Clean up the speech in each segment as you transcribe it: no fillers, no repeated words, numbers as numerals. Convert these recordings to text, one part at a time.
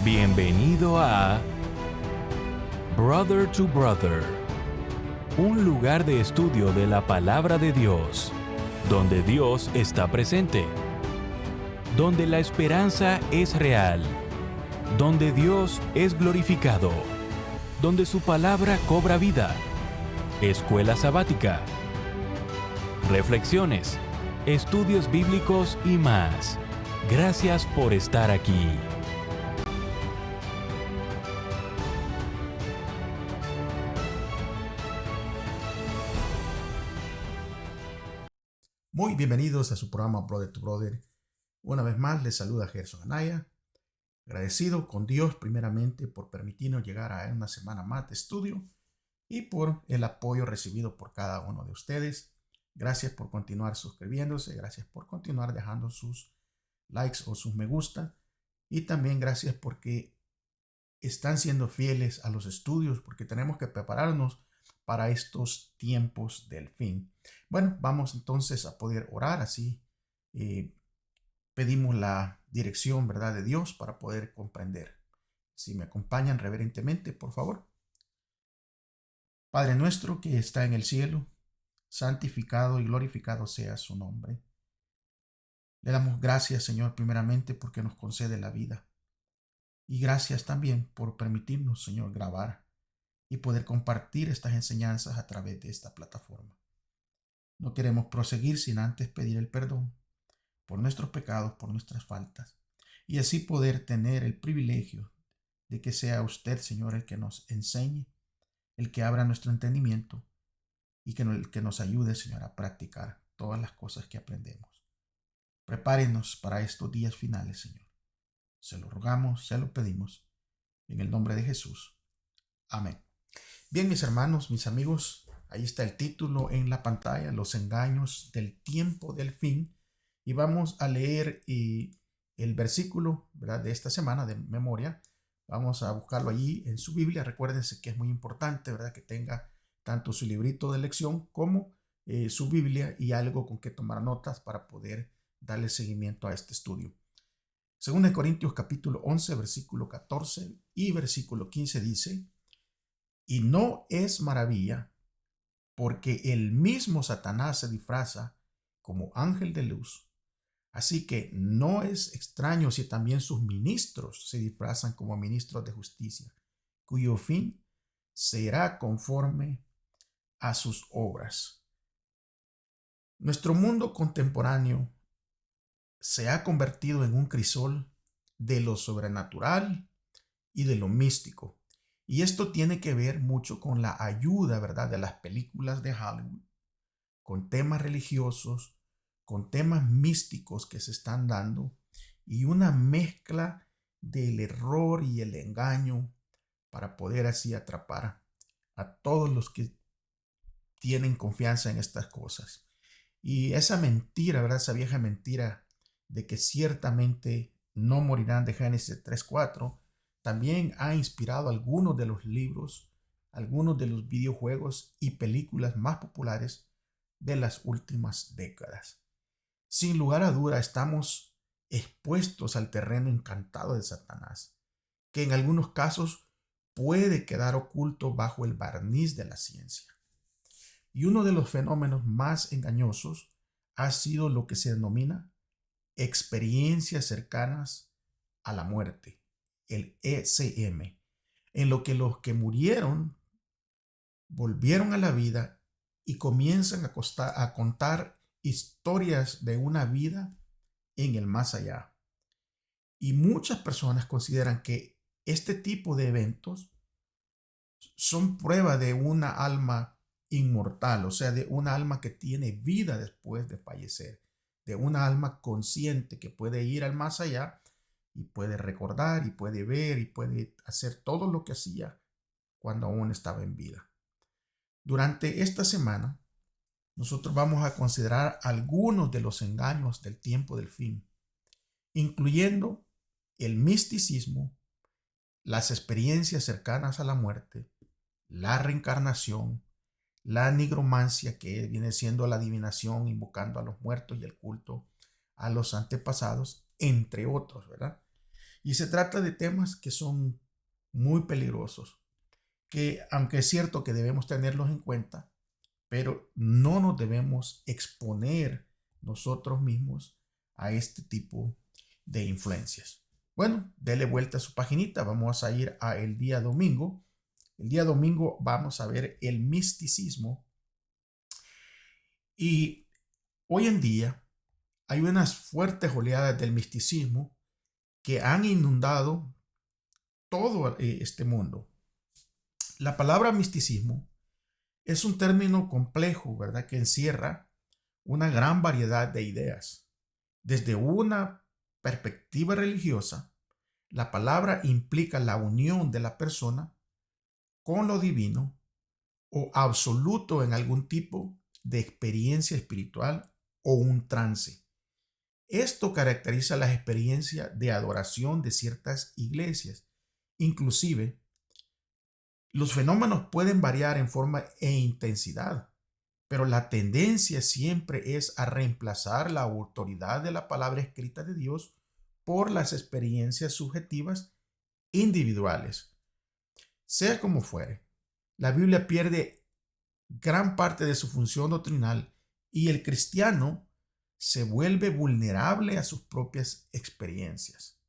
Bienvenido a Brother to Brother, un lugar de estudio de la palabra de Dios, donde Dios está presente, donde la esperanza es real, donde Dios es glorificado, donde su palabra cobra vida. Escuela sabática, reflexiones, estudios bíblicos y más. Gracias por estar aquí. Muy bienvenidos a su programa Brother to Brother. Una vez más les saluda Gerson Anaya, agradecido con Dios primeramente por permitirnos llegar a una semana más de estudio y por el apoyo recibido por cada uno de ustedes. Gracias por continuar suscribiéndose, gracias por continuar dejando sus likes o sus me gusta y también gracias porque están siendo fieles a los estudios, porque tenemos que prepararnos para estos tiempos del fin. Bueno, vamos entonces a poder orar así. Pedimos la dirección, ¿verdad?, de Dios para poder comprender. Si me acompañan reverentemente, por favor. Padre nuestro que está en el cielo, santificado y glorificado sea su nombre. Le damos gracias, Señor, primeramente porque nos concede la vida. Y gracias también por permitirnos, Señor, grabar y poder compartir estas enseñanzas a través de esta plataforma. No queremos proseguir sin antes pedir el perdón por nuestros pecados, por nuestras faltas, y así poder tener el privilegio de que sea usted, Señor, el que nos enseñe, el que abra nuestro entendimiento y el que nos ayude, Señor, a practicar todas las cosas que aprendemos. Prepárenos para estos días finales, Señor. Se lo rogamos, se lo pedimos, en el nombre de Jesús. Amén. Bien, mis hermanos, mis amigos, ahí está el título en la pantalla, Los engaños del tiempo del fin. Y vamos a leer el versículo, ¿verdad?, de esta semana de memoria. Vamos a buscarlo allí en su Biblia. Recuérdense que es muy importante, ¿verdad?, que tenga tanto su librito de lección como su Biblia y algo con que tomar notas para poder darle seguimiento a este estudio. Según de Corintios capítulo 11, versículo 14 y versículo 15 dice: y no es maravilla, porque el mismo Satanás se disfraza como ángel de luz. Así que no es extraño si también sus ministros se disfrazan como ministros de justicia, cuyo fin será conforme a sus obras. Nuestro mundo contemporáneo se ha convertido en un crisol de lo sobrenatural y de lo místico. Y esto tiene que ver mucho con la ayuda, ¿verdad?, de las películas de Hollywood, con temas religiosos, con temas místicos que se están dando y una mezcla del error y el engaño para poder así atrapar a todos los que tienen confianza en estas cosas. Y esa mentira, ¿verdad?, esa vieja mentira de que ciertamente no morirán de Génesis 3:4, también ha inspirado algunos de los libros, algunos de los videojuegos y películas más populares de las últimas décadas. Sin lugar a duda, estamos expuestos al terreno encantado de Satanás, que en algunos casos puede quedar oculto bajo el barniz de la ciencia. Y uno de los fenómenos más engañosos ha sido lo que se denomina experiencias cercanas a la muerte, el ECM, en lo que los que murieron volvieron a la vida y comienzan a contar historias de una vida en el más allá. Y muchas personas consideran que este tipo de eventos son prueba de una alma inmortal, o sea, de una alma que tiene vida después de fallecer, de una alma consciente que puede ir al más allá y puede recordar y puede ver y puede hacer todo lo que hacía cuando aún estaba en vida. Durante esta semana, nosotros vamos a considerar algunos de los engaños del tiempo del fin, incluyendo el misticismo, las experiencias cercanas a la muerte, la reencarnación, la nigromancia, que viene siendo la adivinación invocando a los muertos, y el culto a los antepasados, entre otros, ¿verdad? Y se trata de temas que son muy peligrosos, que aunque es cierto que debemos tenerlos en cuenta, pero no nos debemos exponer nosotros mismos a este tipo de influencias. Bueno, dele vuelta a su paginita. Vamos a ir a el día domingo. El día domingo vamos a ver el misticismo. Y hoy en día hay unas fuertes oleadas del misticismo que han inundado todo este mundo. La palabra misticismo es un término complejo, ¿verdad? Que encierra una gran variedad de ideas. Desde una perspectiva religiosa, la palabra implica la unión de la persona con lo divino o absoluto en algún tipo de experiencia espiritual o un trance. Esto caracteriza las experiencias de adoración de ciertas iglesias. Inclusive, los fenómenos pueden variar en forma e intensidad, pero la tendencia siempre es a reemplazar la autoridad de la palabra escrita de Dios por las experiencias subjetivas individuales. Sea como fuere, la Biblia pierde gran parte de su función doctrinal y el cristiano se vuelve vulnerable a sus propias experiencias.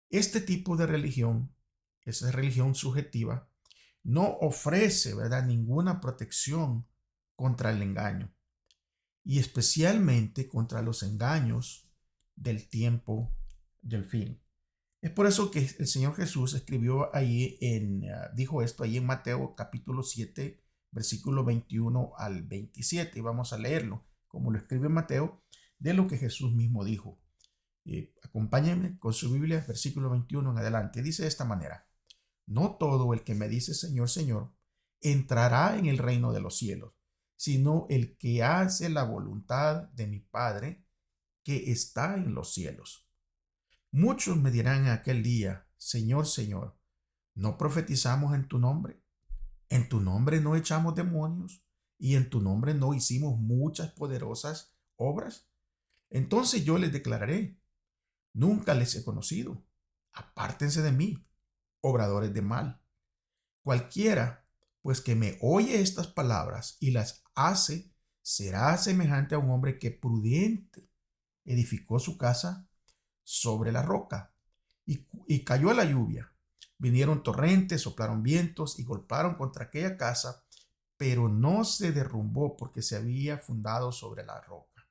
Este tipo de religión, esa religión subjetiva, no ofrece, ¿verdad?, ninguna protección contra el engaño y especialmente contra los engaños del tiempo del fin. Es por eso que el Señor Jesús escribió ahí dijo esto ahí en Mateo capítulo 7, versículo 21 al 27. Y vamos a leerlo, como lo escribe Mateo, de lo que Jesús mismo dijo. Acompáñenme con su Biblia, versículo 21 en adelante. Dice de esta manera: no todo el que me dice Señor, Señor, entrará en el reino de los cielos, sino el que hace la voluntad de mi Padre que está en los cielos. Muchos me dirán en aquel día: Señor, Señor, ¿no profetizamos en tu nombre? ¿En tu nombre no echamos demonios? ¿Y en tu nombre no hicimos muchas poderosas obras? Entonces yo les declararé: nunca les he conocido. Apártense de mí, obradores de mal. Cualquiera, pues, que me oye estas palabras y las hace, será semejante a un hombre que prudente edificó su casa sobre la roca. Y cayó la lluvia. Vinieron torrentes, soplaron vientos y golpearon contra aquella casa, pero no se derrumbó porque se había fundado sobre la roca.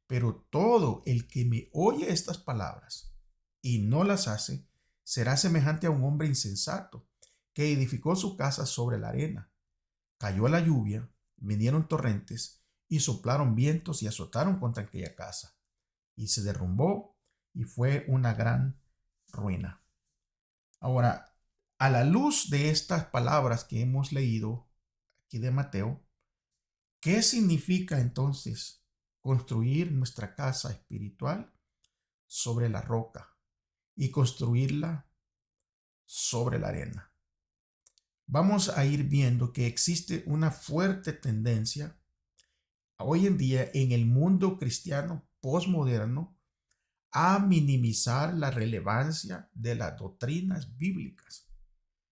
Pero todo el que me oye estas palabras y no las hace, será semejante a un hombre insensato que edificó su casa sobre la arena. Cayó la lluvia, vinieron torrentes y soplaron vientos y azotaron contra aquella casa, y se derrumbó y fue una gran ruina. Ahora, a la luz de estas palabras que hemos leído aquí de Mateo, ¿qué significa entonces construir nuestra casa espiritual sobre la roca y construirla sobre la arena? Vamos a ir viendo que existe una fuerte tendencia hoy en día en el mundo cristiano posmoderno a minimizar la relevancia de las doctrinas bíblicas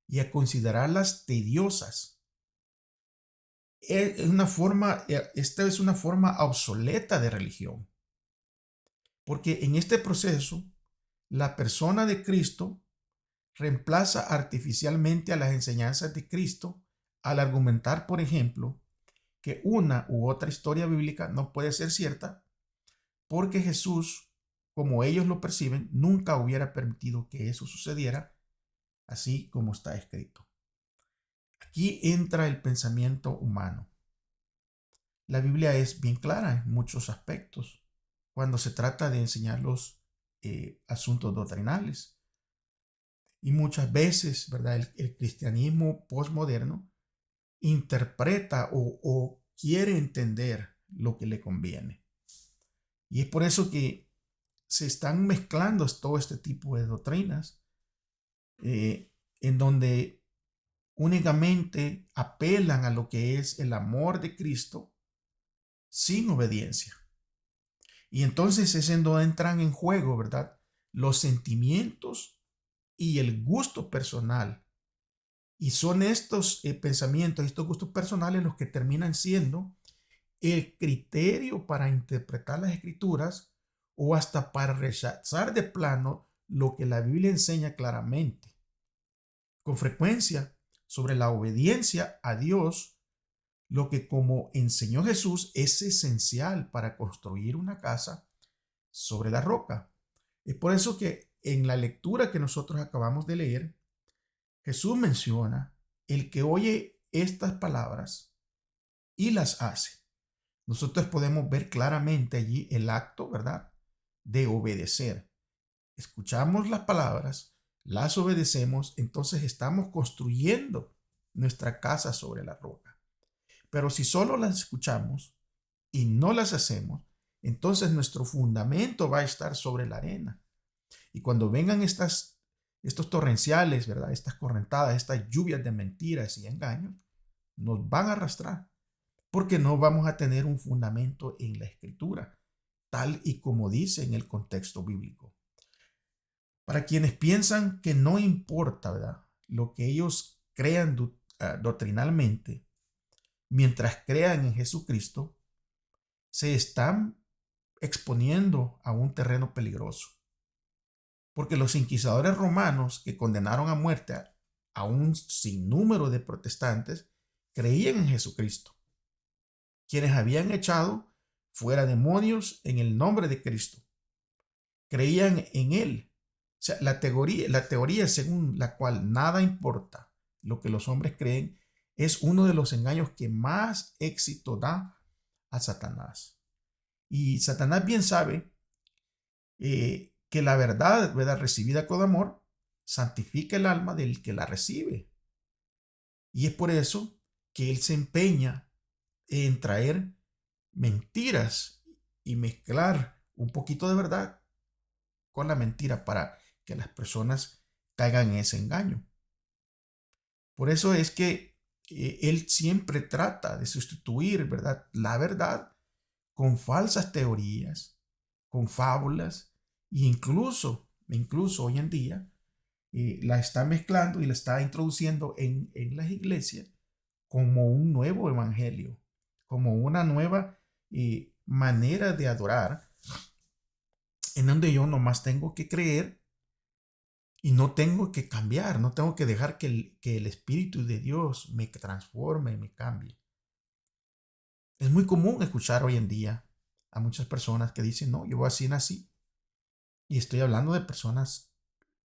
y a considerarlas tediosas. Esta es una forma obsoleta de religión, porque en este proceso la persona de Cristo reemplaza artificialmente a las enseñanzas de Cristo al argumentar, por ejemplo, que una u otra historia bíblica no puede ser cierta porque Jesús, como ellos lo perciben, nunca hubiera permitido que eso sucediera, así como está escrito. Aquí entra el pensamiento humano. La Biblia es bien clara en muchos aspectos cuando se trata de enseñar los asuntos doctrinales. Y muchas veces, ¿verdad?, el cristianismo posmoderno interpreta o quiere entender lo que le conviene. Y es por eso que se están mezclando todo este tipo de doctrinas en donde únicamente apelan a lo que es el amor de Cristo sin obediencia. Y entonces es en donde entran en juego, ¿verdad?, los sentimientos y el gusto personal. Y son estos pensamientos, estos gustos personales los que terminan siendo el criterio para interpretar las escrituras o hasta para rechazar de plano lo que la Biblia enseña claramente. Con frecuencia, sobre la obediencia a Dios, lo que como enseñó Jesús es esencial para construir una casa sobre la roca. Es por eso que en la lectura que nosotros acabamos de leer, Jesús menciona el que oye estas palabras y las hace. Nosotros podemos ver claramente allí el acto, ¿verdad?, de obedecer. Escuchamos las palabras, las obedecemos, entonces estamos construyendo nuestra casa sobre la roca. Pero si solo las escuchamos y no las hacemos, entonces nuestro fundamento va a estar sobre la arena. Y cuando vengan estos torrenciales, ¿verdad?, estas correntadas, estas lluvias de mentiras y engaños, nos van a arrastrar, porque no vamos a tener un fundamento en la escritura, tal y como dice en el contexto bíblico. Para quienes piensan que no importa, ¿verdad?, lo que ellos crean doctrinalmente, mientras crean en Jesucristo, se están exponiendo a un terreno peligroso. Porque los inquisidores romanos que condenaron a muerte a un sinnúmero de protestantes creían en Jesucristo, quienes habían echado fuera demonios en el nombre de Cristo. Creían en Él. O sea, la teoría según la cual nada importa lo que los hombres creen es uno de los engaños que más éxito da a Satanás. Y Satanás bien sabe que la verdad, recibida con amor, santifica el alma del que la recibe. Y es por eso que él se empeña en traer mentiras y mezclar un poquito de verdad con la mentira para que las personas caigan en ese engaño. Por eso es que él siempre trata de sustituir, ¿verdad?, la verdad con falsas teorías, con fábulas, e incluso hoy en día la está mezclando y la está introduciendo en las iglesias como un nuevo evangelio, como una nueva manera de adorar, en donde yo nomás tengo que creer y no tengo que cambiar, no tengo que dejar que el Espíritu de Dios me transforme, me cambie. Es muy común escuchar hoy en día a muchas personas que dicen, no, yo así nací. Y estoy hablando de personas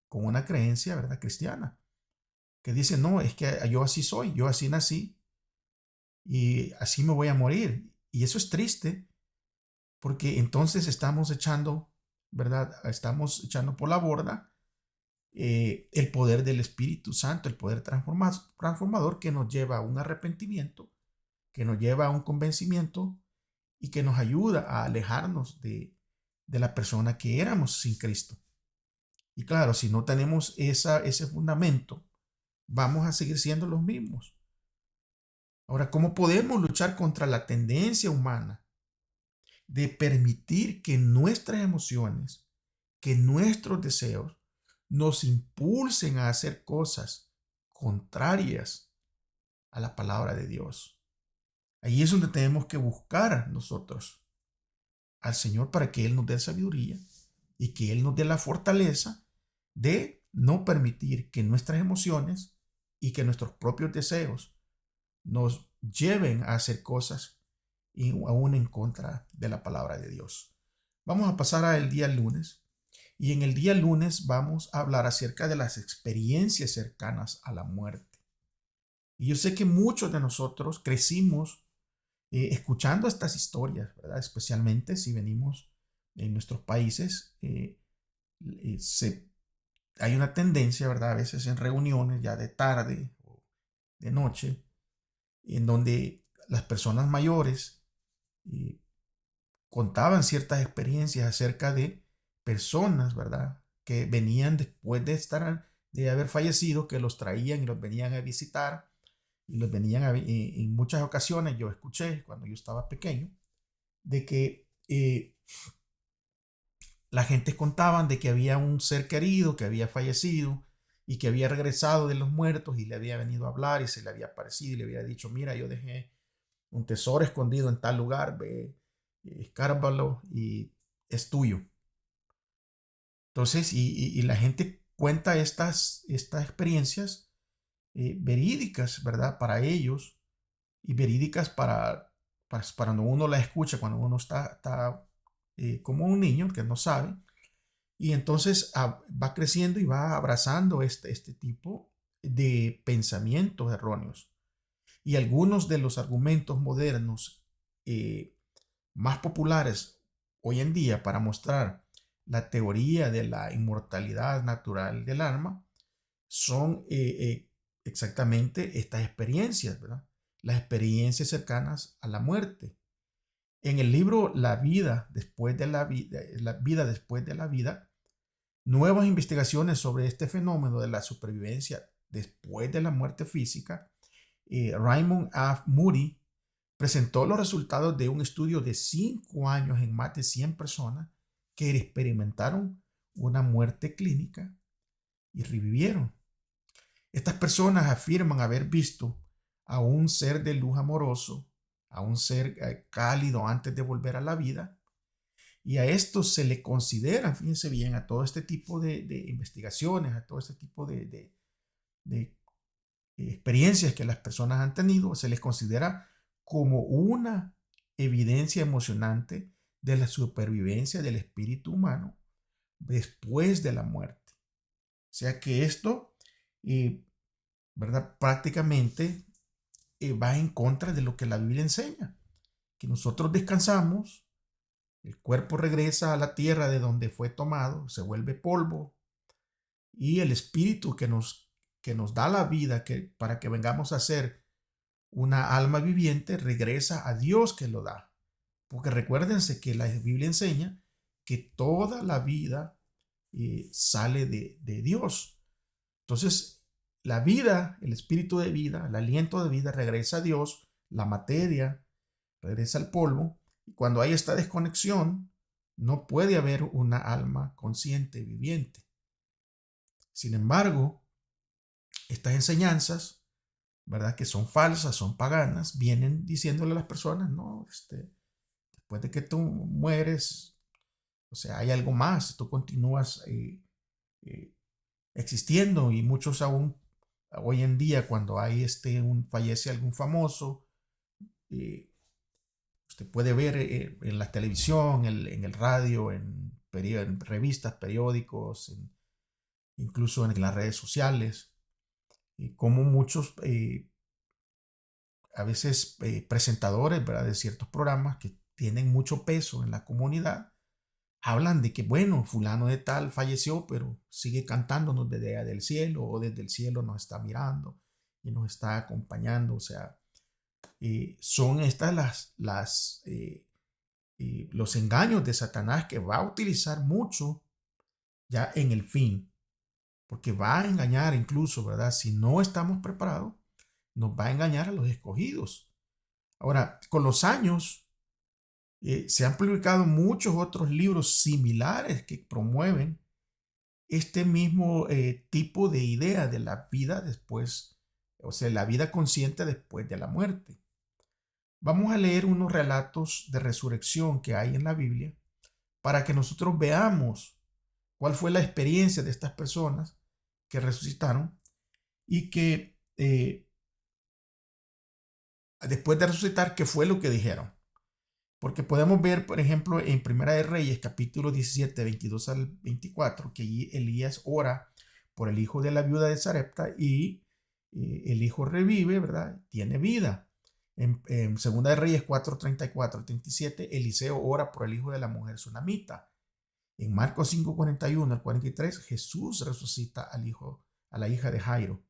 con una creencia, ¿verdad?, cristiana, que dicen, no, es que yo así soy, yo así nací y así me voy a morir. Y eso es triste, porque entonces estamos echando, ¿verdad?, estamos echando por la borda el poder del Espíritu Santo, el poder transformador que nos lleva a un arrepentimiento, que nos lleva a un convencimiento y que nos ayuda a alejarnos de la persona que éramos sin Cristo. Y claro, si no tenemos ese fundamento, vamos a seguir siendo los mismos. Ahora, ¿cómo podemos luchar contra la tendencia humana de permitir que nuestras emociones, que nuestros deseos nos impulsen a hacer cosas contrarias a la palabra de Dios? Ahí es donde tenemos que buscar nosotros al Señor para que Él nos dé sabiduría y que Él nos dé la fortaleza de no permitir que nuestras emociones y que nuestros propios deseos nos lleven a hacer cosas y aún en contra de la palabra de Dios. Vamos a pasar al día lunes, y en el día lunes vamos a hablar acerca de las experiencias cercanas a la muerte. Y yo sé que muchos de nosotros crecimos escuchando estas historias, ¿verdad? Especialmente si venimos en nuestros países, hay una tendencia, ¿verdad?, a veces en reuniones ya de tarde o de noche, en donde las personas mayores contaban ciertas experiencias acerca de personas, ¿verdad?, que venían después de haber fallecido, que los traían y los venían a visitar, y los venían en muchas ocasiones. Yo escuché cuando yo estaba pequeño de que la gente contaban de que había un ser querido que había fallecido y que había regresado de los muertos y le había venido a hablar y se le había aparecido y le había dicho, mira, yo dejé un tesoro escondido en tal lugar, ve, escárbalo y es tuyo. Entonces, y la gente cuenta estas experiencias verídicas, ¿verdad? Para ellos y verídicas para cuando uno la escucha, cuando uno está como un niño que no sabe. Y entonces va creciendo y va abrazando este tipo de pensamientos erróneos. Y algunos de los argumentos modernos eh, más populares hoy en día para mostrar la teoría de la inmortalidad natural del alma son exactamente estas experiencias, ¿verdad? Las experiencias cercanas a la muerte. En el libro La vida después de la vida después de la vida, nuevas investigaciones sobre este fenómeno de la supervivencia después de la muerte física, Raymond A. Moody presentó los resultados de un estudio de 5 años en más de 100 personas que experimentaron una muerte clínica y revivieron. Estas personas afirman haber visto a un ser de luz amoroso, a un ser cálido antes de volver a la vida, y a esto se le considera, fíjense bien, a todo este tipo de investigaciones, a todo este tipo de experiencias que las personas han tenido, se les considera como una evidencia emocionante de la supervivencia del espíritu humano después de la muerte. O sea que esto, ¿verdad? Prácticamente va en contra de lo que la Biblia enseña, que nosotros descansamos, el cuerpo regresa a la tierra de donde fue tomado, se vuelve polvo, y el espíritu que nos da la vida para que vengamos a ser una alma viviente regresa a Dios que lo da. Porque recuérdense que la Biblia enseña que toda la vida sale de Dios. Entonces, la vida, el espíritu de vida, el aliento de vida regresa a Dios, la materia regresa al polvo, y cuando hay esta desconexión, no puede haber una alma consciente, viviente. Sin embargo, estas enseñanzas, ¿verdad? Que son falsas, son paganas, vienen diciéndole a las personas, no, después de que tú mueres, o sea, hay algo más, tú continúas eh, existiendo, y muchos aún hoy en día cuando hay fallece algún famoso, eh, usted puede ver en la televisión, en el radio, en revistas, periódicos, incluso en las redes sociales, como muchos a veces presentadores, ¿verdad? De ciertos programas que tienen mucho peso en la comunidad, hablan de que, bueno, fulano de tal falleció, pero sigue cantándonos desde allá del cielo, o desde el cielo nos está mirando y nos está acompañando. O sea, son estas los engaños de Satanás, que va a utilizar mucho ya en el fin, porque va a engañar incluso, ¿verdad? Si no estamos preparados, nos va a engañar a los escogidos. Ahora, con los años, se han publicado muchos otros libros similares que promueven este mismo tipo de idea de la vida después, o sea, la vida consciente después de la muerte. Vamos a leer unos relatos de resurrección que hay en la Biblia para que nosotros veamos cuál fue la experiencia de estas personas que resucitaron y que después de resucitar, ¿qué fue lo que dijeron? Porque podemos ver, por ejemplo, en Primera de Reyes, capítulo 17, 22 al 24, que allí Elías ora por el hijo de la viuda de Sarepta y el hijo revive, ¿verdad? Tiene vida. En Segunda de Reyes 4, 34 al 37, Eliseo ora por el hijo de la mujer sunamita. En Marcos 5, 41 al 43, Jesús resucita a la hija de Jairo.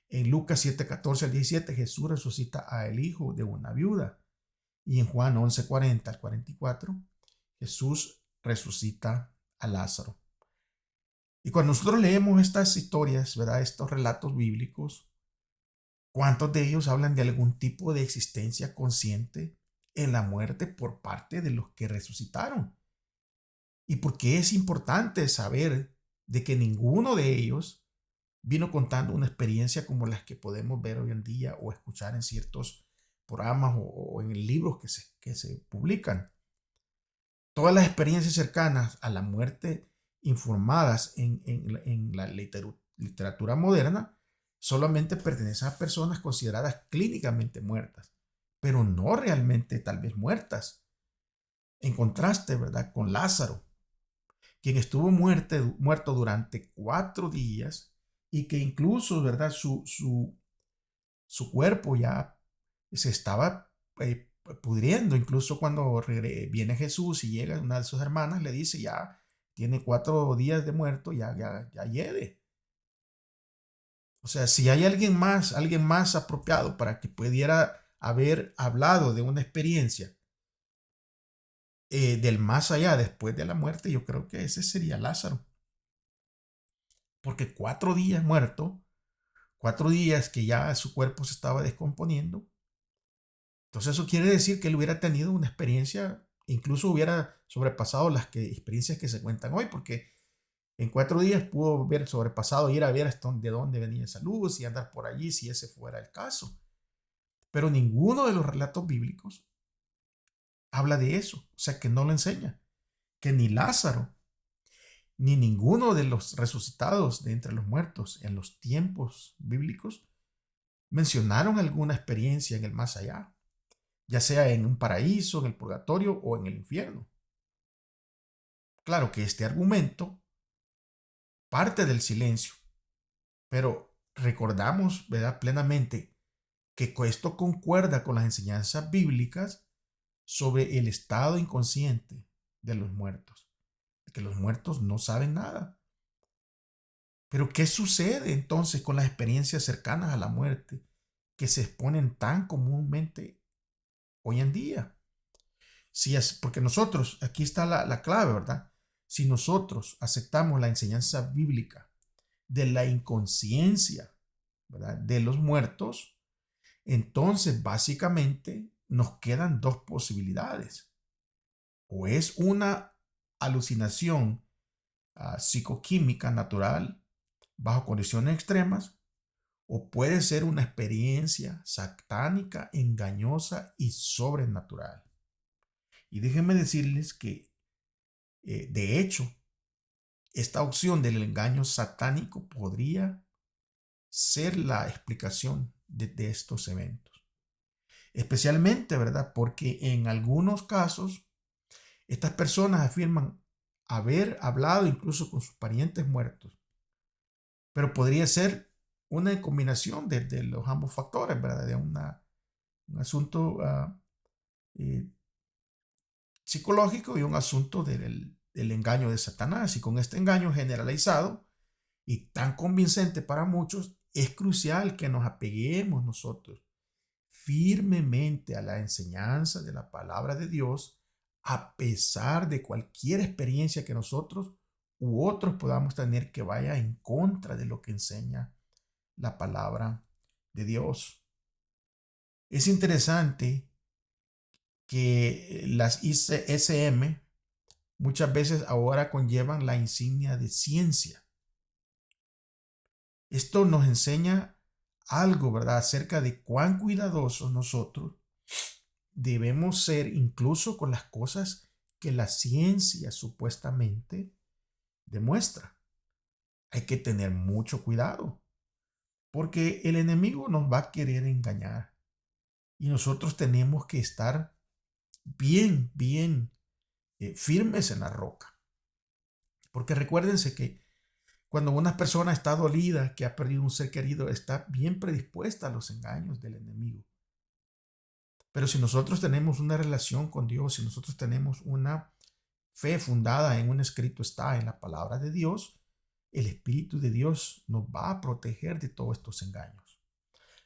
En Lucas 7, 14 al 17, Jesús resucita al hijo de una viuda. Y en Juan 11, 40 al 44, Jesús resucita a Lázaro. Y cuando nosotros leemos estas historias, ¿verdad? Estos relatos bíblicos, ¿cuántos de ellos hablan de algún tipo de existencia consciente en la muerte por parte de los que resucitaron? y porque es importante saber de que ninguno de ellos vino contando una experiencia como las que podemos ver hoy en día o escuchar en ciertos programas o en libros que se publican. Todas las experiencias cercanas a la muerte informadas en la literatura moderna solamente pertenecen a personas consideradas clínicamente muertas, pero no realmente tal vez muertas. En contraste, ¿verdad?, con Lázaro, quien estuvo muerto durante 4 días y que incluso, ¿verdad?, su cuerpo ya se estaba pudriendo. Incluso cuando viene Jesús y llega una de sus hermanas, le dice, ya tiene 4 días de muerto, ya hiede. O sea, si hay alguien más apropiado para que pudiera haber hablado de una experiencia del más allá después de la muerte, yo creo que ese sería Lázaro. Porque 4 días muerto, 4 días que ya su cuerpo se estaba descomponiendo. Entonces eso quiere decir que él hubiera tenido una experiencia, incluso hubiera sobrepasado las experiencias que se cuentan hoy, porque en 4 días pudo haber sobrepasado, ir a ver hasta de dónde venía esa luz y andar por allí si ese fuera el caso. Pero ninguno de los relatos bíblicos habla de eso, o sea que no lo enseña, que ni Lázaro ni ninguno de los resucitados de entre los muertos en los tiempos bíblicos mencionaron alguna experiencia en el más allá, ya sea en un paraíso, en el purgatorio o en el infierno. Claro que este argumento parte del silencio, pero recordamos, ¿verdad?, plenamente que esto concuerda con las enseñanzas bíblicas sobre el estado inconsciente de los muertos, que los muertos no saben nada. Pero ¿qué sucede entonces con las experiencias cercanas a la muerte que se exponen tan comúnmente hoy en día? Si es, porque nosotros, aquí está la clave, ¿verdad? Si nosotros aceptamos la enseñanza bíblica de la inconsciencia, ¿verdad?, de los muertos, entonces básicamente nos quedan dos posibilidades. O es una alucinación psicoquímica natural bajo condiciones extremas, o puede ser una experiencia satánica, engañosa y sobrenatural. Y déjenme decirles que, de hecho, esta opción del engaño satánico podría ser la explicación de estos eventos. Especialmente, ¿verdad?, porque en algunos casos estas personas afirman haber hablado incluso con sus parientes muertos, pero podría ser una combinación de los ambos factores, ¿verdad?, de un asunto eh, psicológico y un asunto del engaño de Satanás. Y con este engaño generalizado y tan convincente para muchos, es crucial que nos apeguemos nosotros firmemente a la enseñanza de la palabra de Dios, a pesar de cualquier experiencia que nosotros u otros podamos tener que vaya en contra de lo que enseña la palabra de Dios. Es interesante que las ICSM muchas veces ahora conllevan la insignia de ciencia. Esto nos enseña algo, ¿verdad?, acerca de cuán cuidadosos nosotros debemos ser incluso con las cosas que la ciencia supuestamente demuestra. Hay que tener mucho cuidado, porque el enemigo nos va a querer engañar y nosotros tenemos que estar bien firmes en la roca. Porque recuérdense que cuando una persona está dolida, que ha perdido un ser querido, está bien predispuesta a los engaños del enemigo. Pero si nosotros tenemos una relación con Dios, si nosotros tenemos una fe fundada en un escrito está, en la palabra de Dios, el Espíritu de Dios nos va a proteger de todos estos engaños.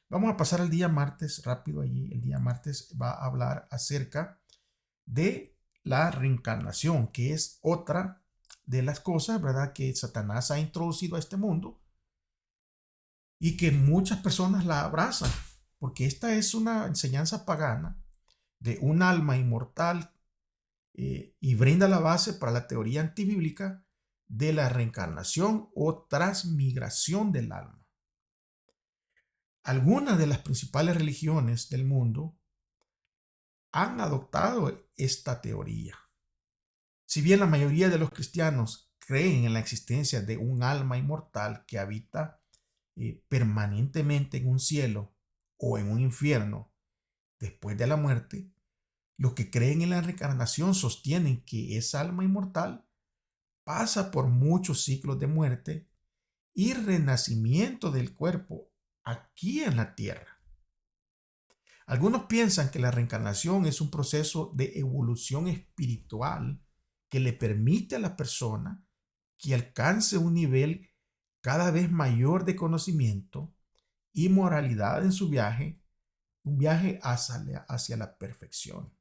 Vamos a pasar el día martes rápido allí. El día martes va a hablar acerca de la reencarnación, que es otra de las cosas, ¿verdad?, que Satanás ha introducido a este mundo y que muchas personas la abrazan, porque esta es una enseñanza pagana de un alma inmortal y brinda la base para la teoría antibíblica de la reencarnación o transmigración del alma. Algunas de las principales religiones del mundo han adoptado esta teoría. Si bien la mayoría de los cristianos creen en la existencia de un alma inmortal que habita permanentemente en un cielo o en un infierno después de la muerte, los que creen en la reencarnación sostienen que esa alma inmortal pasa por muchos ciclos de muerte y renacimiento del cuerpo aquí en la tierra. Algunos piensan que la reencarnación es un proceso de evolución espiritual que le permite a la persona que alcance un nivel cada vez mayor de conocimiento y moralidad en su viaje, un viaje hacia la perfección.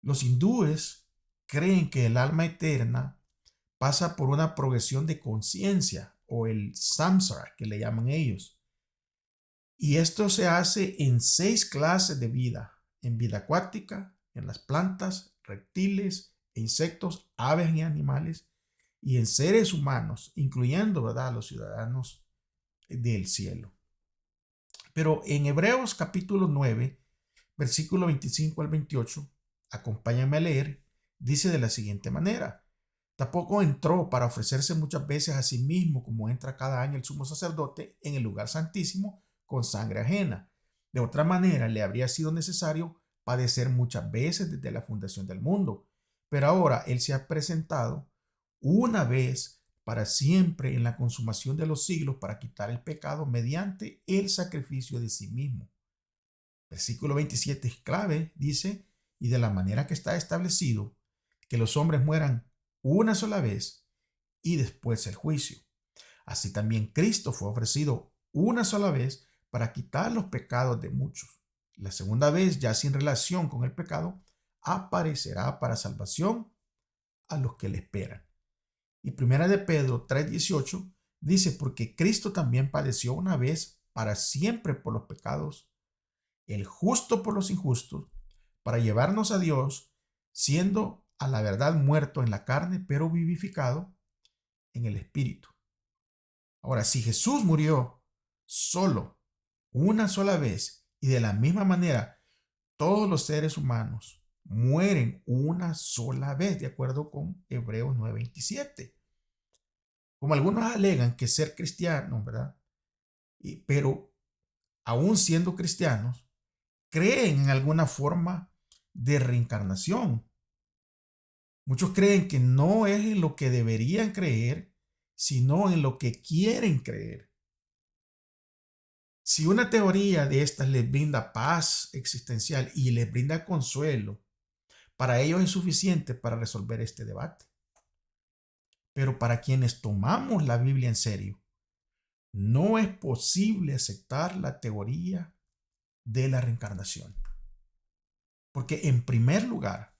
Los hindúes creen que el alma eterna pasa por una progresión de conciencia o el samsara que le llaman ellos. Y esto se hace en 6 clases de vida: en vida acuática, en las plantas, reptiles, insectos, aves y animales, y en seres humanos, incluyendo, ¿verdad?, a los ciudadanos del cielo. Pero en Hebreos capítulo 9, versículo 25 al 28, acompáñame a leer, dice de la siguiente manera: tampoco entró para ofrecerse muchas veces a sí mismo, como entra cada año el sumo sacerdote en el lugar santísimo con sangre ajena. De otra manera, le habría sido necesario padecer muchas veces desde la fundación del mundo. Pero ahora Él se ha presentado una vez para siempre en la consumación de los siglos para quitar el pecado mediante el sacrificio de sí mismo. Versículo 27 es clave, dice: y de la manera que está establecido, que los hombres mueran una sola vez y después el juicio. Así también Cristo fue ofrecido una sola vez para quitar los pecados de muchos. La segunda vez, ya sin relación con el pecado, aparecerá para salvación a los que le esperan. Y primera de Pedro 3:18 dice: porque Cristo también padeció una vez para siempre por los pecados, el justo por los injustos, para llevarnos a Dios, siendo a la verdad muerto en la carne, pero vivificado en el espíritu. Ahora, si Jesús murió solo una sola vez y de la misma manera todos los seres humanos mueren una sola vez, de acuerdo con Hebreos 9:27. Como algunos alegan que ser cristianos, ¿verdad?, pero aún siendo cristianos, creen en alguna forma de reencarnación. Muchos creen que no es en lo que deberían creer, sino en lo que quieren creer. Si una teoría de estas les brinda paz existencial y les brinda consuelo, para ellos es suficiente para resolver este debate. Pero para quienes tomamos la Biblia en serio, no es posible aceptar la teoría de la reencarnación. Porque en primer lugar,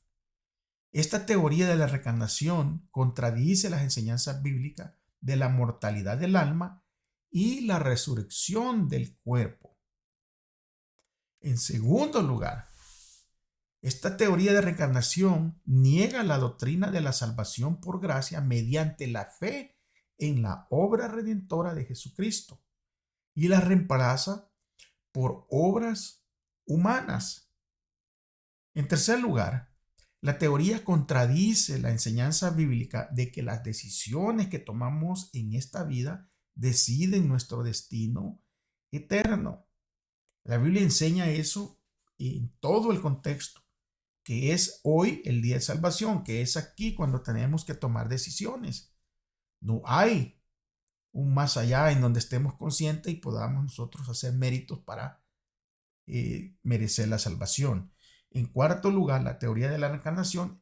esta teoría de la reencarnación contradice las enseñanzas bíblicas de la mortalidad del alma y la resurrección del cuerpo. En segundo lugar, esta teoría de reencarnación niega la doctrina de la salvación por gracia mediante la fe en la obra redentora de Jesucristo y la reemplaza por obras humanas. En tercer lugar, la teoría contradice la enseñanza bíblica de que las decisiones que tomamos en esta vida deciden nuestro destino eterno. La Biblia enseña eso en todo el contexto, que es hoy el día de salvación, que es aquí cuando tenemos que tomar decisiones. No hay un más allá en donde estemos conscientes y podamos nosotros hacer méritos para merecer la salvación. En cuarto lugar, la teoría de la reencarnación.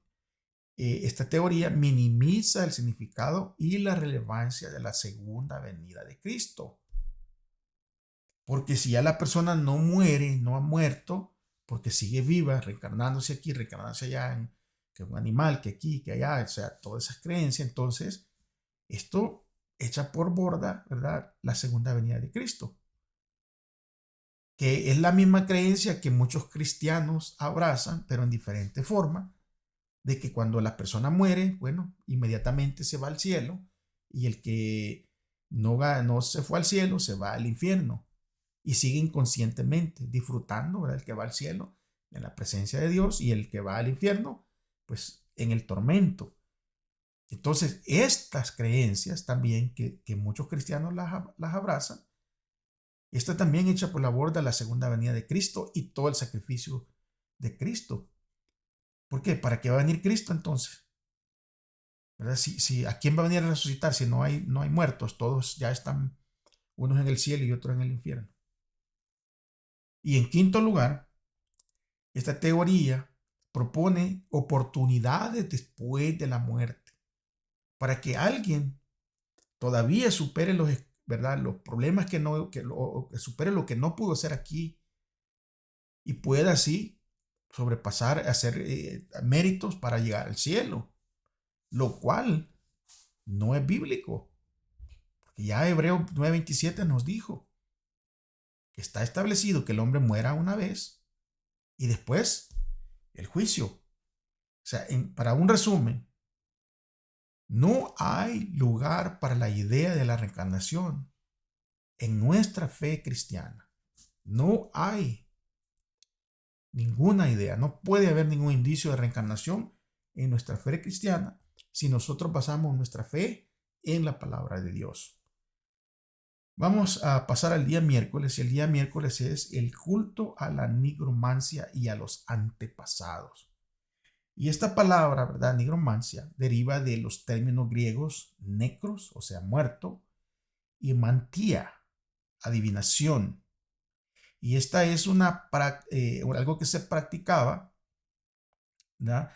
Esta teoría minimiza el significado y la relevancia de la segunda venida de Cristo. Porque si ya la persona no muere, no ha muerto, porque sigue viva, reencarnándose aquí, reencarnándose allá, que un animal, que aquí, que allá, o sea, todas esas creencias, entonces esto echa por borda, ¿verdad?, la segunda venida de Cristo, que es la misma creencia que muchos cristianos abrazan, pero en diferente forma, de que cuando la persona muere, bueno, inmediatamente se va al cielo, y el que no se fue al cielo se va al infierno y sigue inconscientemente disfrutando, ¿verdad? El que va al cielo en la presencia de Dios, y el que va al infierno, pues en el tormento. Entonces, estas creencias también que muchos cristianos las abrazan, está también hecha por la borda la segunda venida de Cristo y todo el sacrificio de Cristo. ¿Por qué? ¿Para qué va a venir Cristo entonces? ¿Verdad? ¿A quién va a venir a resucitar si no hay muertos? Todos ya están, unos en el cielo y otros en el infierno. Y en quinto lugar, esta teoría propone oportunidades después de la muerte para que alguien todavía supere ¿verdad? Los problemas que supere lo que no pudo hacer aquí, y pueda así sobrepasar, hacer méritos para llegar al cielo, lo cual no es bíblico, porque ya Hebreos 9:27 nos dijo que está establecido que el hombre muera una vez y después el juicio. O sea, para un resumen, no hay lugar para la idea de la reencarnación en nuestra fe cristiana. No hay ninguna idea, no puede haber ningún indicio de reencarnación en nuestra fe cristiana si nosotros basamos nuestra fe en la palabra de Dios. Vamos a pasar al día miércoles, y el día miércoles es el culto a la nigromancia y a los antepasados. Y esta palabra, ¿verdad? Nigromancia deriva de los términos griegos necros, o sea, muerto, y mantía, adivinación. Y esta es algo que se practicaba, ¿verdad?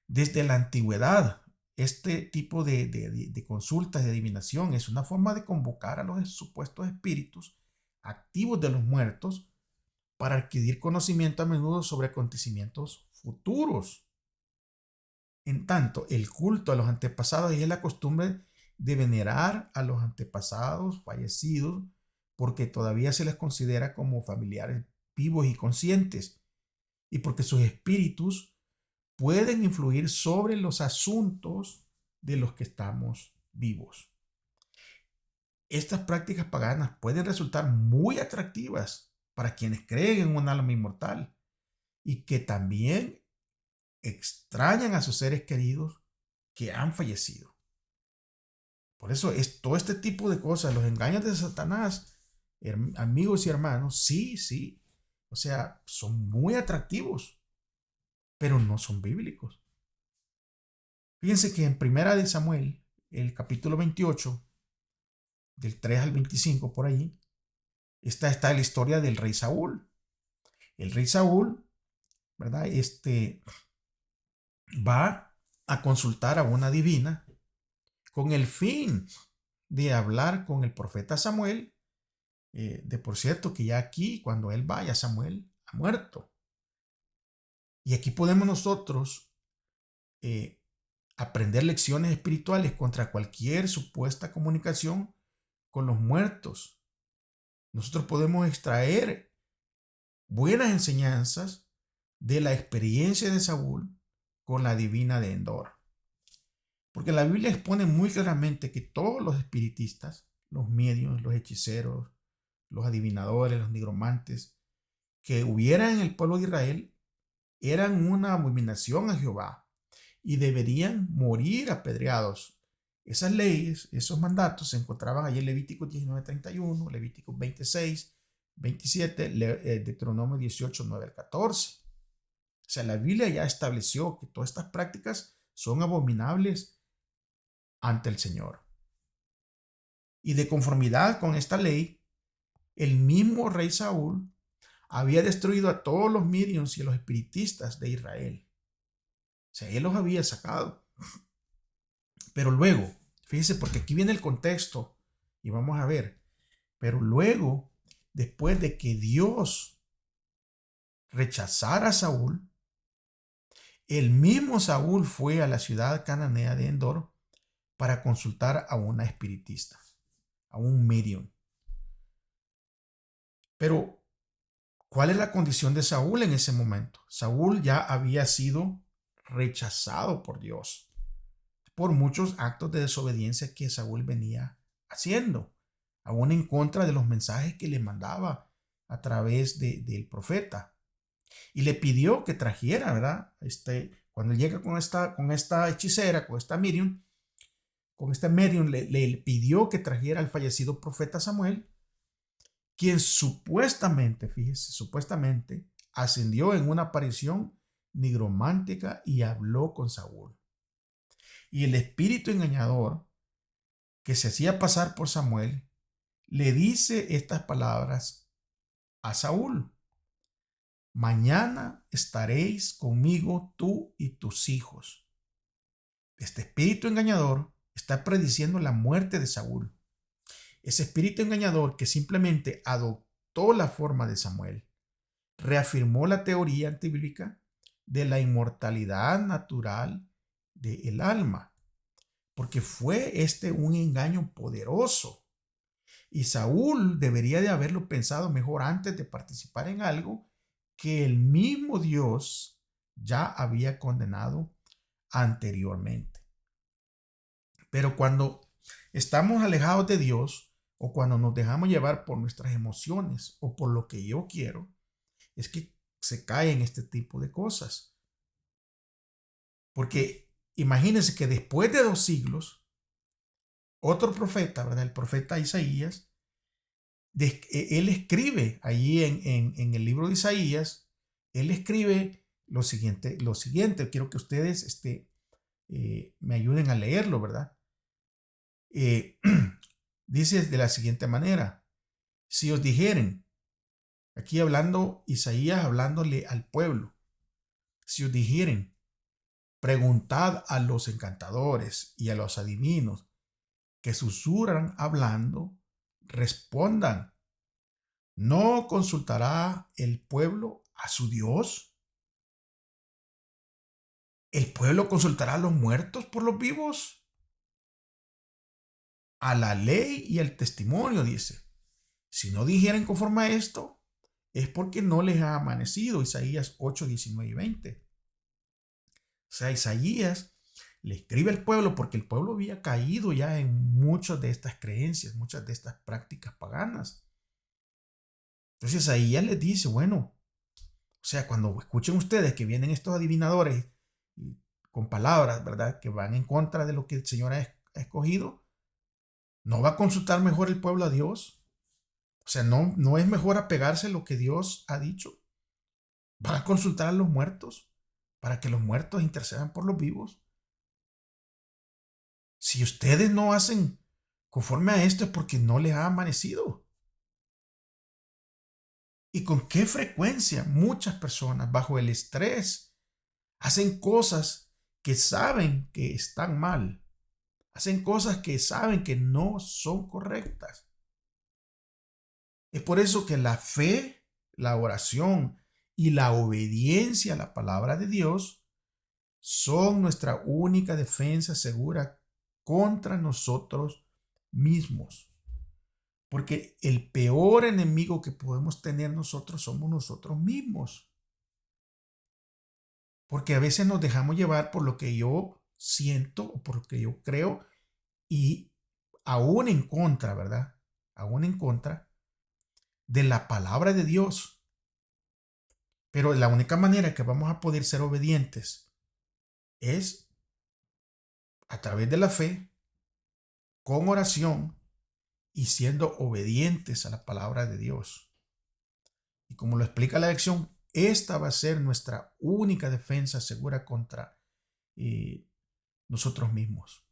Desde la antigüedad. Este tipo de consultas de adivinación es una forma de convocar a los supuestos espíritus activos de los muertos para adquirir conocimiento a menudo sobre acontecimientos futuros. En tanto, el culto a los antepasados es la costumbre de venerar a los antepasados fallecidos porque todavía se les considera como familiares vivos y conscientes, y porque sus espíritus pueden influir sobre los asuntos de los que estamos vivos. Estas prácticas paganas pueden resultar muy atractivas para quienes creen en un alma inmortal y que también extrañan a sus seres queridos que han fallecido. Por eso es todo este tipo de cosas, los engaños de Satanás, amigos y hermanos, sí, o sea, son muy atractivos, pero no son bíblicos. Fíjense que en Primera de Samuel, el capítulo 28, del 3 al 25 por ahí, está la historia del rey Saúl. El rey Saúl, ¿verdad? Va a consultar a una divina con el fin de hablar con el profeta Samuel. Por cierto, que ya aquí, cuando él vaya, Samuel ha muerto. Y aquí podemos nosotros aprender lecciones espirituales contra cualquier supuesta comunicación con los muertos. Nosotros podemos extraer buenas enseñanzas de la experiencia de Saúl con la divina de Endor. Porque la Biblia expone muy claramente que todos los espiritistas, los medios, los hechiceros, los adivinadores, los nigromantes, que hubieran en el pueblo de Israel, eran una abominación a Jehová y deberían morir apedreados. Esas leyes, esos mandatos se encontraban allí en Levítico 19:31, Levítico 26, 27, Deuteronomio 18, 9 al 14. O sea, la Biblia ya estableció que todas estas prácticas son abominables ante el Señor. Y de conformidad con esta ley, el mismo rey Saúl había destruido a todos los mediums y a los espiritistas de Israel. O sea, él los había sacado. Pero luego, fíjense, porque aquí viene el contexto y vamos a ver. Pero luego, después de que Dios rechazara a Saúl, el mismo Saúl fue a la ciudad cananea de Endor para consultar a una espiritista, a un medium. Pero, ¿cuál es la condición de Saúl en ese momento? Saúl ya había sido rechazado por Dios por muchos actos de desobediencia que Saúl venía haciendo, aún en contra de los mensajes que le mandaba a través del profeta. Y le pidió que trajera, ¿verdad? Cuando él llega con esta hechicera, con esta medium, le pidió que trajera al fallecido profeta Samuel, quien supuestamente, fíjese, supuestamente ascendió en una aparición nigromántica y habló con Saúl. Y el espíritu engañador que se hacía pasar por Samuel le dice estas palabras a Saúl: mañana estaréis conmigo tú y tus hijos. Este espíritu engañador está prediciendo la muerte de Saúl. Ese espíritu engañador que simplemente adoptó la forma de Samuel, reafirmó la teoría antibíblica de la inmortalidad natural del alma, porque fue un engaño poderoso. Y Saúl debería de haberlo pensado mejor antes de participar en algo que el mismo Dios ya había condenado anteriormente. Pero cuando estamos alejados de Dios o cuando nos dejamos llevar por nuestras emociones o por lo que yo quiero, es que se cae en este tipo de cosas. Porque imagínense que después de 2 siglos, otro profeta, ¿verdad? El profeta Isaías, él escribe allí en el libro de Isaías, él escribe lo siguiente, quiero que ustedes me ayuden a leerlo, ¿verdad? Dice de la siguiente manera: si os dijeren, aquí hablando Isaías, hablándole al pueblo, si os dijeren, preguntad a los encantadores y a los adivinos que susurran hablando, respondan: ¿no consultará el pueblo a su Dios? ¿El pueblo consultará a los muertos por los vivos? A la ley y al testimonio, dice. Si no dijeren conforme a esto, es porque no les ha amanecido. Isaías 8, 19 y 20. O sea, Isaías le escribe al pueblo porque el pueblo había caído ya en muchas de estas creencias, muchas de estas prácticas paganas. Entonces Isaías les dice, bueno, o sea, cuando escuchen ustedes que vienen estos adivinadores con palabras, ¿verdad?, que van en contra de lo que el Señor ha escogido, ¿no va a consultar mejor el pueblo a Dios? O sea, no es mejor apegarse a lo que Dios ha dicho. ¿Van a consultar a los muertos para que los muertos intercedan por los vivos? Si ustedes no hacen conforme a esto es porque no les ha amanecido. ¿Y con qué frecuencia muchas personas bajo el estrés hacen cosas que saben que están mal? Hacen cosas que saben que no son correctas. Es por eso que la fe, la oración y la obediencia a la palabra de Dios son nuestra única defensa segura contra nosotros mismos. Porque el peor enemigo que podemos tener nosotros somos nosotros mismos. Porque a veces nos dejamos llevar por lo que yo siento o por lo que yo creo y aún en contra, ¿verdad? Aún en contra de la palabra de Dios. Pero la única manera que vamos a poder ser obedientes es a través de la fe, con oración y siendo obedientes a la palabra de Dios. Y como lo explica la lección, esta va a ser nuestra única defensa segura contra nosotros mismos.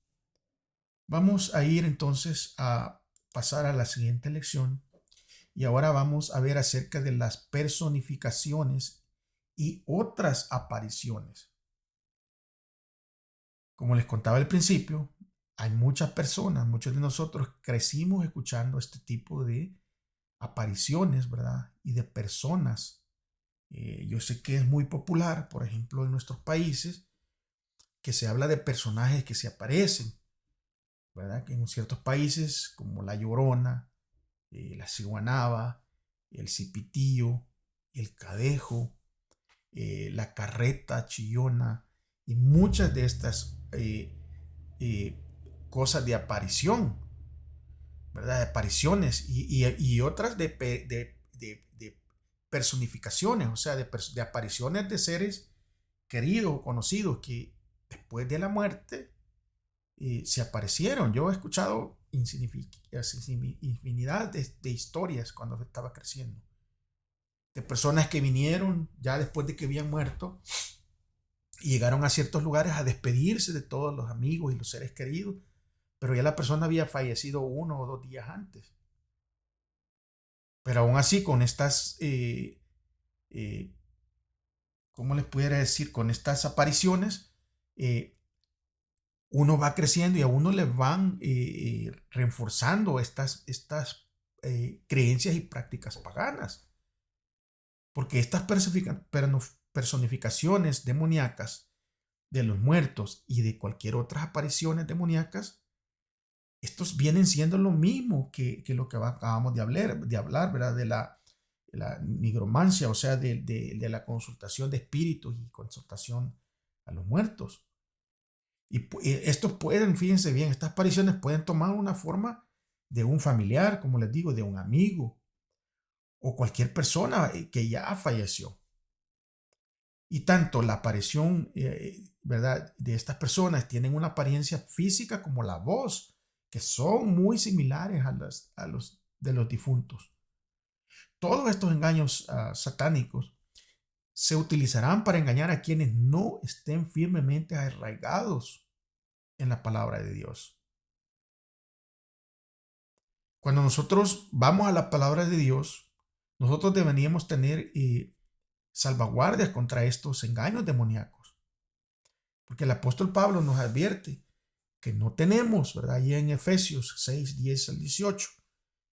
Vamos a ir entonces a pasar a la siguiente lección y ahora vamos a ver acerca de las personificaciones y otras apariciones. Como les contaba al principio, hay muchas personas, muchos de nosotros crecimos escuchando este tipo de apariciones, ¿verdad? Y de personas. Yo sé que es muy popular, por ejemplo, en nuestros países, que se habla de personajes que se aparecen, ¿verdad? Que en ciertos países como La Llorona, la Ciguanaba, el Cipitío, el Cadejo, la Carreta Chillona Y muchas de estas eh, cosas de aparición, ¿verdad? De apariciones y otras de personificaciones, o sea, de apariciones de seres queridos o conocidos que después de la muerte se aparecieron. Yo he escuchado infinidad de historias cuando estaba creciendo, de personas que vinieron ya después de que habían muerto y llegaron a ciertos lugares a despedirse de todos los amigos y los seres queridos, pero ya la persona había fallecido 1 o 2 días antes. Pero aún así, con estas, eh, ¿cómo les pudiera decir? Con estas apariciones, uno va creciendo y a uno le van reforzando estas creencias y prácticas paganas. Porque estas personificaciones demoníacas de los muertos y de cualquier otras apariciones demoníacas, estos vienen siendo lo mismo que lo que acabamos de hablar, ¿verdad? De la nigromancia, o sea, de la consultación de espíritus y consultación a los muertos. Y estos pueden, fíjense bien, estas apariciones pueden tomar una forma de un familiar, como les digo, de un amigo o cualquier persona que ya falleció. Y tanto la aparición, ¿verdad?, de estas personas tienen una apariencia física como la voz, que son muy similares a los de los difuntos. Todos estos engaños satánicos se utilizarán para engañar a quienes no estén firmemente arraigados en la palabra de Dios. Cuando nosotros vamos a la palabra de Dios, nosotros deberíamos tener salvaguardias contra estos engaños demoníacos. Porque el apóstol Pablo nos advierte que no tenemos, ¿verdad? Ahí en Efesios 6, 10 al 18,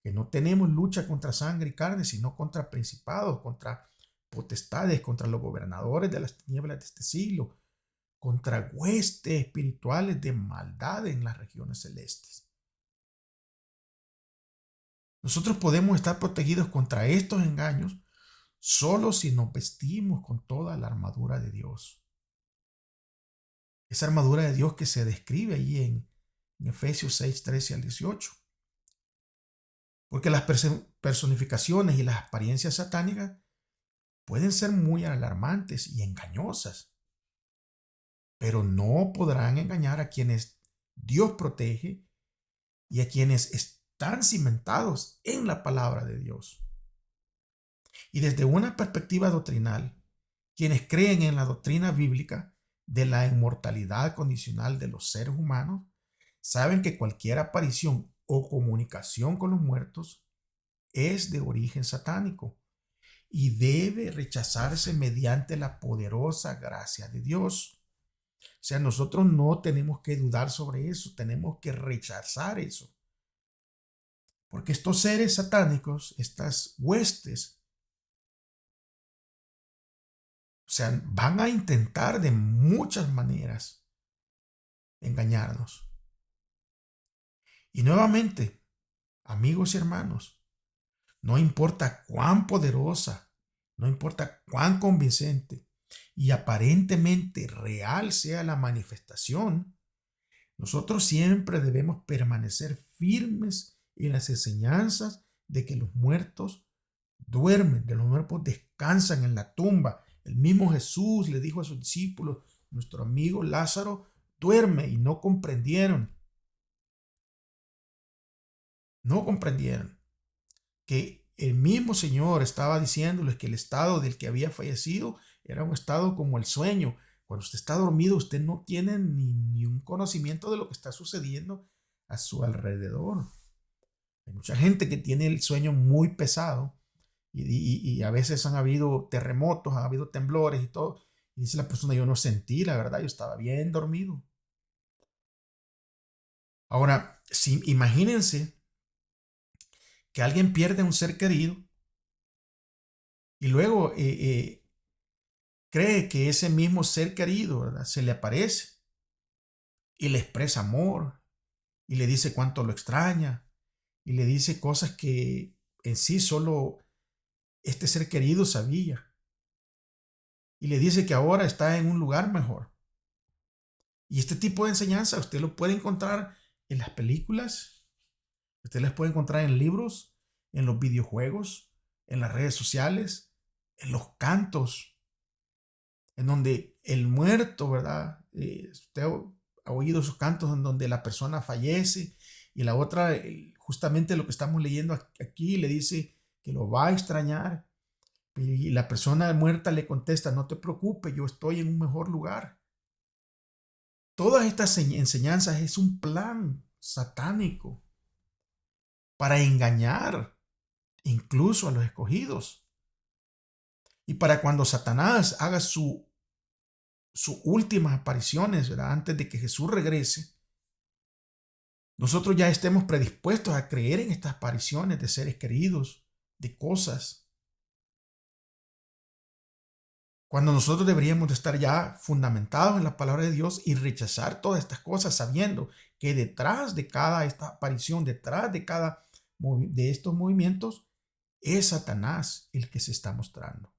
que no tenemos lucha contra sangre y carne, sino contra principados, contra potestades, contra los gobernadores de las tinieblas de este siglo, contra huestes espirituales de maldad en las regiones celestes. Nosotros podemos estar protegidos contra estos engaños solo si nos vestimos con toda la armadura de Dios. Esa armadura de Dios que se describe allí en Efesios 6, 13 al 18. Porque las personificaciones y las apariencias satánicas pueden ser muy alarmantes y engañosas, pero no podrán engañar a quienes Dios protege y a quienes están cimentados en la palabra de Dios. Y desde una perspectiva doctrinal, quienes creen en la doctrina bíblica de la inmortalidad condicional de los seres humanos, saben que cualquier aparición o comunicación con los muertos es de origen satánico y debe rechazarse mediante la poderosa gracia de Dios. O sea, nosotros no tenemos que dudar sobre eso, tenemos que rechazar eso. Porque estos seres satánicos, estas huestes, o sea, van a intentar de muchas maneras engañarnos. Y nuevamente, amigos y hermanos, no importa cuán poderosa, no importa cuán convincente y aparentemente real sea la manifestación, nosotros siempre debemos permanecer firmes en las enseñanzas de que los muertos duermen, que los muertos descansan en la tumba. El mismo Jesús le dijo a sus discípulos, nuestro amigo Lázaro duerme, y no comprendieron. No comprendieron que el mismo Señor estaba diciéndoles que el estado del que había fallecido era un estado como el sueño. Cuando usted está dormido, usted no tiene ni un conocimiento de lo que está sucediendo a su alrededor. Hay mucha gente que tiene el sueño muy pesado y a veces han habido terremotos, han habido temblores y todo. Y dice la persona, yo no sentí, la verdad, yo estaba bien dormido. Ahora, imagínense que alguien pierde un ser querido y luego cree que ese mismo ser querido, ¿verdad?, se le aparece y le expresa amor y le dice cuánto lo extraña y le dice cosas que en sí solo este ser querido sabía, y le dice que ahora está en un lugar mejor. Y este tipo de enseñanza usted lo puede encontrar en las películas, usted las puede encontrar en libros, en los videojuegos, en las redes sociales, en los cantos, en donde el muerto, ¿verdad? Usted ha oído esos cantos en donde la persona fallece y la otra, justamente lo que estamos leyendo aquí, le dice que lo va a extrañar. Y la persona muerta le contesta, no te preocupes, yo estoy en un mejor lugar. Todas estas enseñanzas es un plan satánico para engañar incluso a los escogidos. Y para cuando Satanás haga sus últimas apariciones, ¿verdad? Antes de que Jesús regrese, nosotros ya estemos predispuestos a creer en estas apariciones de seres queridos, de cosas, cuando nosotros deberíamos de estar ya fundamentados en la palabra de Dios y rechazar todas estas cosas, sabiendo que detrás de cada esta aparición, detrás de cada de estos movimientos, es Satanás el que se está mostrando.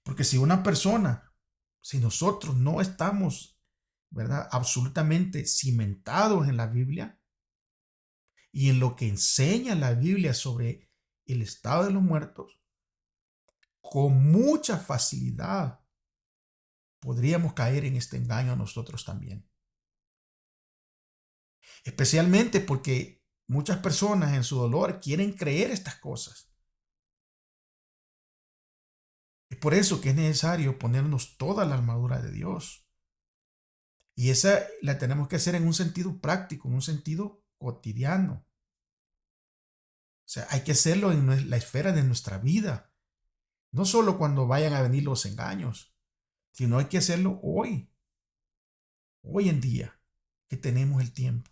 Porque si una persona, si nosotros no estamos, ¿verdad?, absolutamente cimentados en la Biblia y en lo que enseña la Biblia sobre el estado de los muertos, con mucha facilidad podríamos caer en este engaño nosotros también. Especialmente porque muchas personas en su dolor quieren creer estas cosas. Es por eso que es necesario ponernos toda la armadura de Dios. Y esa la tenemos que hacer en un sentido práctico, en un sentido cotidiano. O sea, hay que hacerlo en la esfera de nuestra vida. No solo cuando vayan a venir los engaños, sino hay que hacerlo hoy en día, que tenemos el tiempo.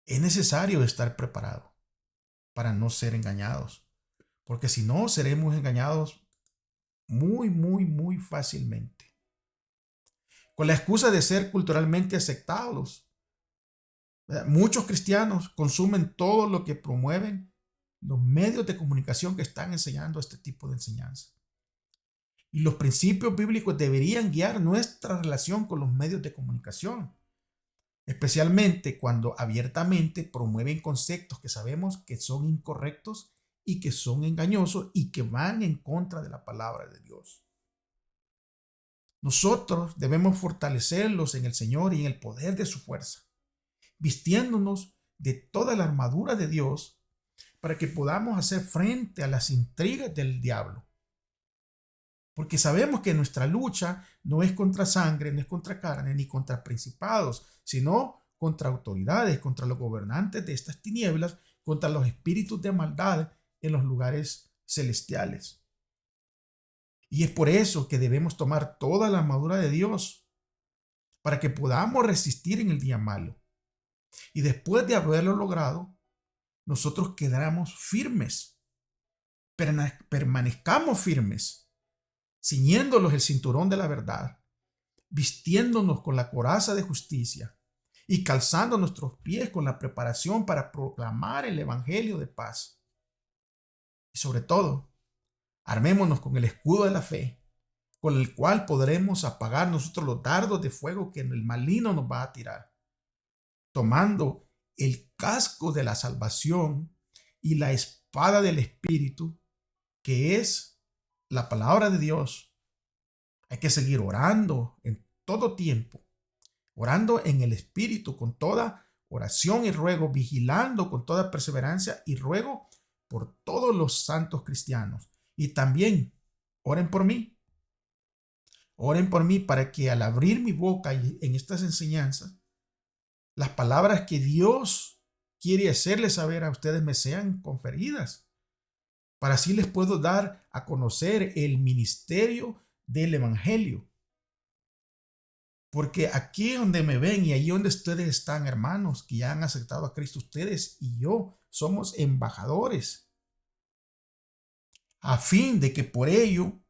Es necesario estar preparado para no ser engañados, porque si no, seremos engañados muy fácilmente. Con la excusa de ser culturalmente aceptados, ¿verdad? Muchos cristianos consumen todo lo que promueven los medios de comunicación que están enseñando este tipo de enseñanza. Y los principios bíblicos deberían guiar nuestra relación con los medios de comunicación, especialmente cuando abiertamente promueven conceptos que sabemos que son incorrectos y que son engañosos y que van en contra de la palabra de Dios. Nosotros debemos fortalecerlos en el Señor y en el poder de su fuerza, vistiéndonos de toda la armadura de Dios para que podamos hacer frente a las intrigas del diablo. Porque sabemos que nuestra lucha no es contra sangre, no es contra carne, ni contra principados, sino contra autoridades, contra los gobernantes de estas tinieblas, contra los espíritus de maldad en los lugares celestiales. Y es por eso que debemos tomar toda la armadura de Dios para que podamos resistir en el día malo. Y después de haberlo logrado, nosotros quedamos firmes, permanezcamos firmes, ciñéndonos el cinturón de la verdad, vistiéndonos con la coraza de justicia y calzando nuestros pies con la preparación para proclamar el evangelio de paz. Y sobre todo, armémonos con el escudo de la fe, con el cual podremos apagar nosotros los dardos de fuego que el maligno nos va a tirar, tomando el casco de la salvación y la espada del Espíritu, que es la palabra de Dios. Hay que seguir orando en todo tiempo, orando en el Espíritu con toda oración y ruego, vigilando con toda perseverancia y ruego por todos los santos cristianos. Y también oren por mí. Oren por mí para que al abrir mi boca en estas enseñanzas, las palabras que Dios quiere hacerles saber a ustedes me sean conferidas. Para así les puedo dar a conocer el ministerio del evangelio. Porque aquí es donde me ven y ahí donde ustedes están, hermanos, que ya han aceptado a Cristo, ustedes y yo somos embajadores, a fin de que por ello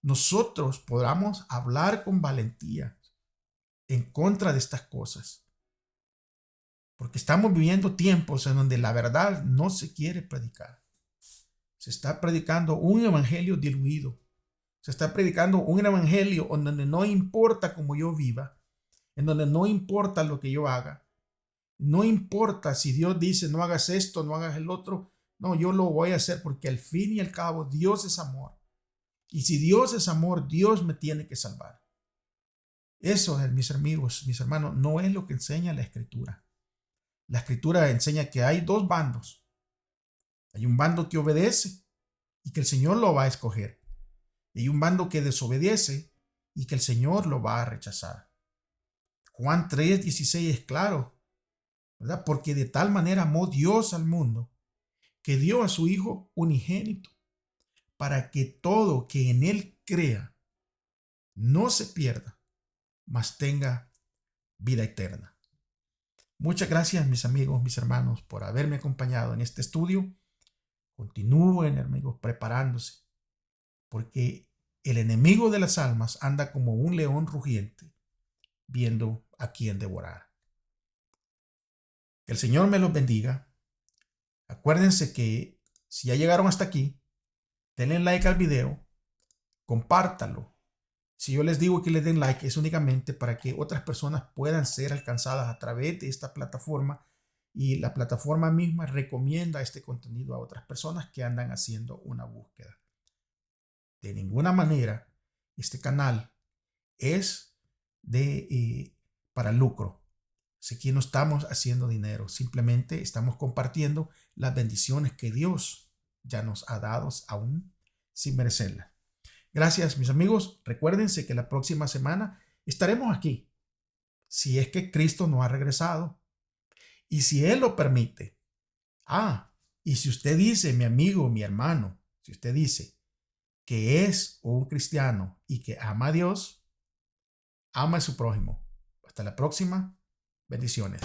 nosotros podamos hablar con valentía en contra de estas cosas. Porque estamos viviendo tiempos en donde la verdad no se quiere predicar. Se está predicando un evangelio diluido. Se está predicando un evangelio en donde no importa cómo yo viva, en donde no importa lo que yo haga, no importa si Dios dice no hagas esto, no hagas el otro. No, yo lo voy a hacer porque al fin y al cabo Dios es amor. Y si Dios es amor, Dios me tiene que salvar. Eso, mis amigos, mis hermanos, no es lo que enseña la Escritura. La Escritura enseña que hay dos bandos. Hay un bando que obedece y que el Señor lo va a escoger. Y hay un bando que desobedece y que el Señor lo va a rechazar. Juan 3:16 es claro, ¿verdad? Porque de tal manera amó Dios al mundo que dio a su Hijo unigénito para que todo que en Él crea no se pierda, mas tenga vida eterna. Muchas gracias, mis amigos, mis hermanos, por haberme acompañado en este estudio. Continúen, amigos, preparándose, porque el enemigo de las almas anda como un león rugiente, viendo a quién devorar. Que el Señor me los bendiga. Acuérdense que si ya llegaron hasta aquí, denle like al video, compártalo. Si yo les digo que le den like, es únicamente para que otras personas puedan ser alcanzadas a través de esta plataforma, y la plataforma misma recomienda este contenido a otras personas que andan haciendo una búsqueda. De ninguna manera este canal es para lucro. Aquí no estamos haciendo dinero, simplemente estamos compartiendo las bendiciones que Dios ya nos ha dado aún sin merecerlas. Gracias, mis amigos. Recuérdense que la próxima semana estaremos aquí, si es que Cristo no ha regresado y si Él lo permite. Y si usted dice, mi amigo, mi hermano, si usted dice que es un cristiano y que ama a Dios, ama a su prójimo. Hasta la próxima. Bendiciones.